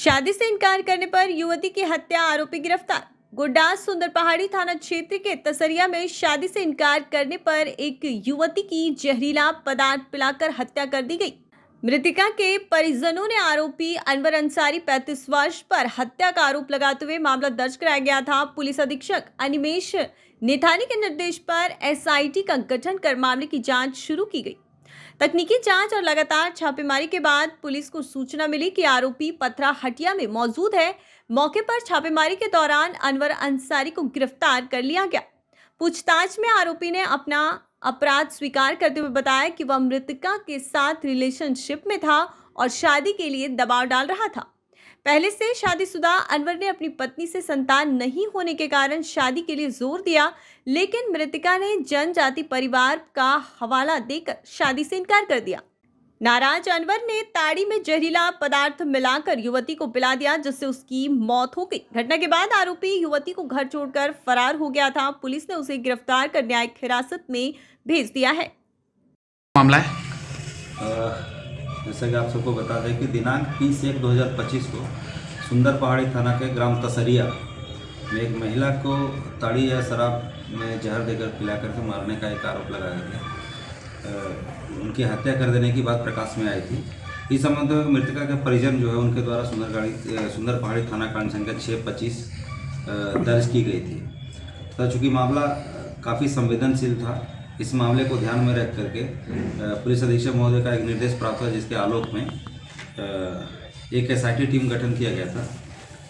शादी से इनकार करने पर युवती की हत्या, आरोपी गिरफ्तार। गोड्डा सुंदर पहाड़ी थाना क्षेत्र के तसरिया में शादी से इनकार करने पर एक युवती की जहरीला पदार्थ पिलाकर हत्या कर दी गई। मृतका के परिजनों ने आरोपी अनवर अंसारी 35 वर्ष पर हत्या का आरोप लगाते हुए मामला दर्ज कराया गया था। पुलिस अधीक्षक अनिमेश नेथानी के निर्देश पर एसआईटी का गठन कर मामले की जांच शुरू की गई। तकनीकी जांच और लगातार छापेमारी के बाद पुलिस को सूचना मिली कि आरोपी पथरा हटिया में मौजूद है। मौके पर छापेमारी के दौरान अनवर अंसारी को गिरफ्तार कर लिया गया। पूछताछ में आरोपी ने अपना अपराध स्वीकार करते हुए बताया कि वह मृतका के साथ रिलेशनशिप में था और शादी के लिए दबाव डाल रहा था। पहले से शादीशुदा अनवर ने अपनी पत्नी से संतान नहीं होने के कारण शादी के लिए जोर दिया, लेकिन मृतका ने जनजाति परिवार का हवाला देकर शादी से इनकार कर दिया। नाराज अनवर ने ताड़ी में जहरीला पदार्थ मिलाकर युवती को पिला दिया, जिससे उसकी मौत हो गई। घटना के बाद आरोपी युवती को घर छोड़कर फरार हो गया था। पुलिस ने उसे गिरफ्तार कर न्यायिक हिरासत में भेज दिया है। मामला है जैसा कि आप सबको बता दें कि दिनांक 30/1/2025 को सुंदर पहाड़ी थाना के ग्राम तसरिया में एक महिला को ताड़ी या शराब में जहर देकर पिला करके मारने का एक आरोप लगाया गया। उनकी हत्या कर देने की बात प्रकाश में आई थी। इस संबंध में मृतका के परिजन जो है उनके द्वारा सुंदर पहाड़ी थाना कांड संख्या 625 दर्ज की गई थी। तथा चूँकि मामला काफ़ी संवेदनशील था, इस मामले को ध्यान में रख करके पुलिस अधीक्षक महोदय का एक निर्देश प्राप्त हुआ, जिसके आलोक में एक एसआईटी टीम गठन किया गया था,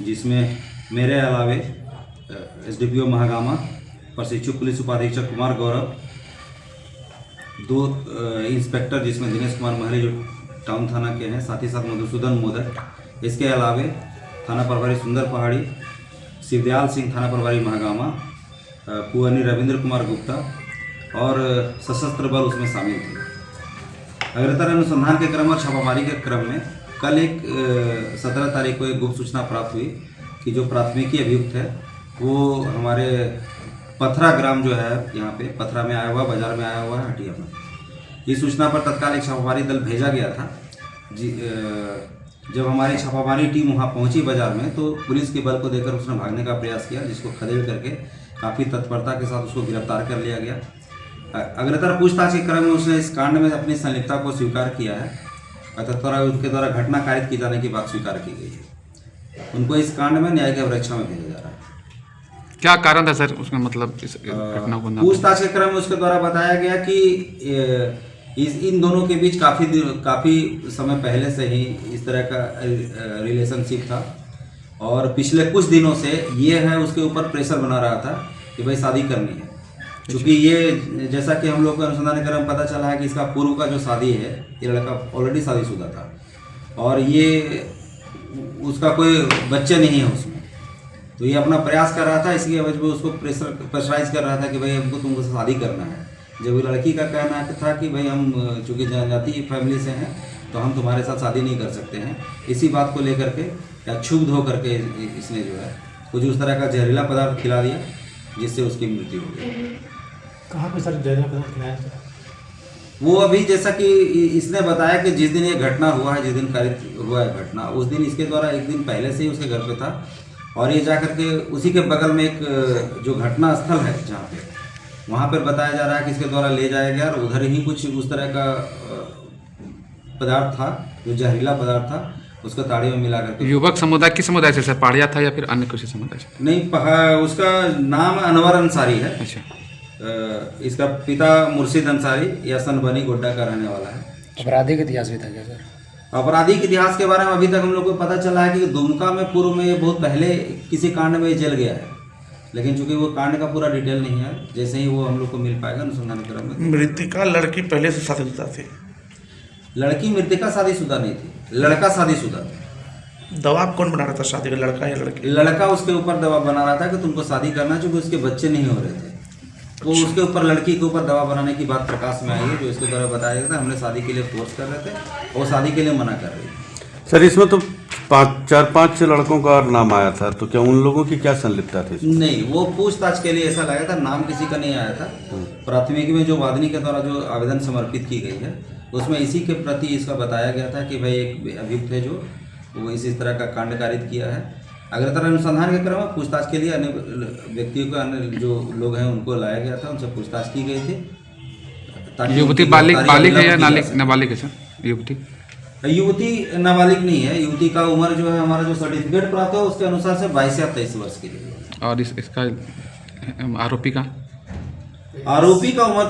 जिसमें मेरे अलावे एसडीपीओ महागामा, प्रशिक्षु पुलिस उपाधीक्षक कुमार गौरव, 2 इंस्पेक्टर जिसमें दिनेश कुमार महरी जो टाउन थाना के हैं, साथ ही साथ मधुसूदन मोदक, इसके अलावे थाना प्रभारी सुंदर पहाड़ी, शिवदयाल सिंह थाना प्रभारी महागामा, पुअनी रविंद्र कुमार गुप्ता और सशस्त्र बल उसमें शामिल थे। अग्रतर अनुसंधान के क्रम और छापामारी के क्रम में कल एक 17 तारीख को एक गुप्त सूचना प्राप्त हुई कि जो प्राथमिकी अभियुक्त है वो हमारे पथरा ग्राम जो है, यहाँ पे पथरा में आया हुआ, बाजार में आया हुआ है, हटिया में। इस सूचना पर तत्काल एक छापामारी दल भेजा गया था। जब हमारी छापामारी टीम वहाँ पहुँची बाजार में, तो पुलिस के बल को देकर उसने भागने का प्रयास किया, जिसको खदेड़ करके काफ़ी तत्परता के साथ उसको गिरफ्तार कर लिया गया। अग्रतर पूछताछ के क्रम में उसने इस कांड में अपनी संलिप्तता को स्वीकार किया है तथा उनके द्वारा घटना कारित की जाने की बात स्वीकार की गई है। उनको इस कांड में न्यायिक अभिरक्षा में भेजा जा रहा है। क्या कारण था सर उसका, मतलब इस घटना को? पूछताछ के क्रम में उसके द्वारा बताया गया कि इन दोनों के बीच काफ़ी समय पहले से ही इस तरह का रिलेशनशिप था और पिछले कुछ दिनों से ये है उसके ऊपर प्रेशर बना रहा था कि भाई शादी करनी है। क्योंकि ये जैसा कि हम लोग को अनुसंधान के क्रम में पता चला है कि इसका पूर्व का जो शादी है, ये लड़का ऑलरेडी शादीशुदा था और ये उसका कोई बच्चे नहीं है उसमें, तो ये अपना प्रयास कर रहा था। इसकी वजह से उसको प्रेशराइज कर रहा था कि भाई हमको तुमको शादी करना है। जब लड़की का कहना था कि भाई हम चूँकि जनजाति फैमिली से हैं तो हम तुम्हारे साथ शादी नहीं कर सकते हैं, इसी बात को लेकर के या क्षुब्ध होकर के इसने जो है कुछ उस तरह का जहरीला पदार्थ खिला दिया, जिससे उसकी मृत्यु हो गई। कहाँ पे सर जहरीला पदार्थ खिलाया था? वो अभी जैसा कि इसने बताया कि जिस दिन ये घटना हुआ है, जिस दिन कारित हुआ है घटना, उस दिन इसके द्वारा एक दिन पहले से ही उसके घर पे था और ये जाकर के उसी के बगल में एक जो घटना स्थल है जहाँ पे, वहाँ पर बताया जा रहा है कि इसके द्वारा ले जाया गया और उधर ही कुछ उस तरह का पदार्थ था, जो जहरीला पदार्थ था, उसको ताड़ी में मिला करके। युवक समुदाय किस समुदाय से सर, पहाड़िया था या फिर अन्य किसी समुदाय से? नहीं, उसका नाम अनवर अंसारी है। अच्छा। इसका पिता मुर्शिद अंसारी या सनबनी गोड्डा का रहने वाला है। आपराधिक इतिहास भी था क्या सर? आपराधिक इतिहास के बारे में अभी तक हम लोग को पता चला है कि दुमका में पूर्व में ये बहुत पहले किसी कांड में जल गया है, लेकिन चूंकि वो कांड का पूरा डिटेल नहीं है, जैसे ही वो हम लोग को मिल पाएगा अनुसंधान क्रम में। मृतका लड़की पहले से शादीशुदा थी? लड़की मृतका शादीशुदा नहीं थी, लड़का शादीशुदा था। दबाव कौन बना रहा था शादी का, लड़का या लड़की? लड़का उसके ऊपर दबाव बना रहा था कि तुमको शादी करना, चूंकि उसके बच्चे नहीं हो रहे थे, तो उसके ऊपर लड़की के ऊपर दबाव बनाने की बात प्रकाश में आई है, जो इसके द्वारा बताया गया था। हमने शादी के लिए फोर्स कर रहे थे और शादी के लिए मना कर रही थी। सर इसमें तो 4-5 लड़कों का और नाम आया था, तो क्या उन लोगों की क्या संलिप्तता थी? नहीं, वो पूछताछ के लिए ऐसा लगा था, नाम किसी का नहीं आया था। प्राथमिकी में जो वादनी के द्वारा जो आवेदन समर्पित की गई है, उसमें इसी के प्रति इसका बताया गया था कि भाई एक अभियुक्त है जो वो इस तरह का कांड कारित किया है। अग्रतर अनुसंधान के क्रम में पूछताछ के लिए अन्य व्यक्तियों को, अन्य जो लोग हैं उनको लाया गया था, उनसे पूछताछ की गई थी ताकि युवती उनकी बालिग गिरफ्तारी बालिग है या जल्द की जा नालिग सके। नाबालिग है सर युवती? युवती नाबालिग नहीं है। युवती का उम्र जो है, हमारा जो सर्टिफिकेट प्राप्त है उसके अनुसार से 22 या 23 वर्ष की है। और इसका आरोपी का आरोपी का उम्र